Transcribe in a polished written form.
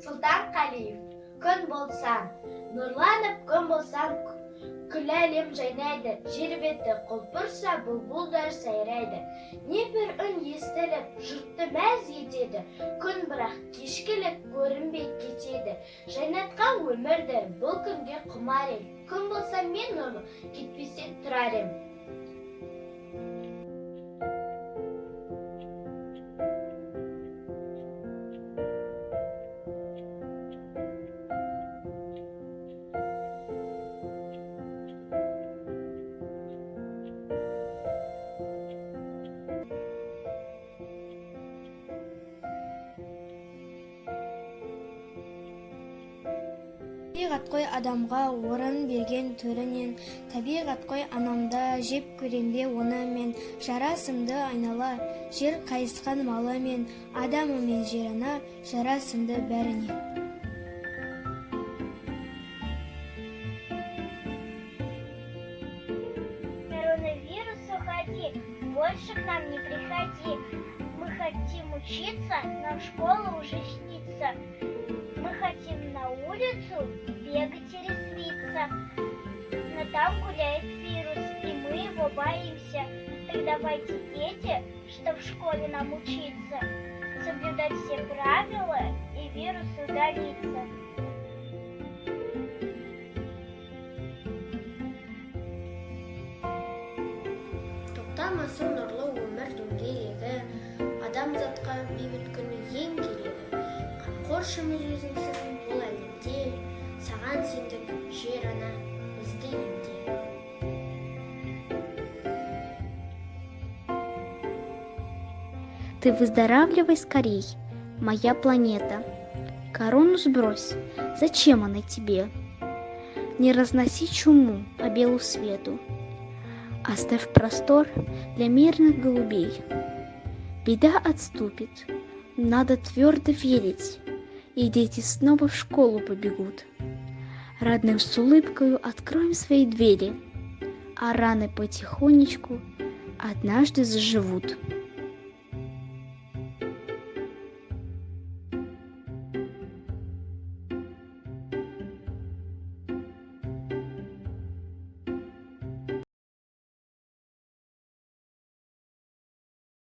Сұлтанқалиев. Күн болсаң, нұрланып күн болсаң, күллі әлем жайнайды, жер беті құлпырса, бұлбұлдар сайрайды. Небір үн естіліп, жұртты мәз етеді, күн бірақ кешкілік көрінбей кетеді. Жайнатқан өмірді бұл күнге құмар ем, күн болса мен нұрлы кетпестен тұрар ем. Табиғат қой адамға орын берген төрінен, табиғат қой анамда жеп көрембе оны мен, жарасымды айнала, жер қайысқан малы мен, адамы мен жеріна, жарасымды бәріне. Коронавирус, уходи, больше к нам не приходи. Мы хотим учиться, нам школа уже снится. Мы хотим на улицу бегать и резвиться, но там гуляет вирус, и мы его боимся. Так давайте, дети, что в школе нам учиться, соблюдать все правила, и вирус удалится. Тоқтамасын нұрлы өмір дөңгелегі, адамзатқа бейбіт күні ең керегі. Қамқоршымыз өзіңсің бұл әлемде, саған сендік жер ана бізді емде. Ты выздоравливай скорей, моя планета. Корону сбрось, зачем она тебе? Не разноси чуму по белу свету. Оставь простор для мирных голубей. Беда отступит, надо твердо верить, и дети снова в школу побегут. Родным с улыбкою откроем свои двери, а раны потихонечку однажды заживут.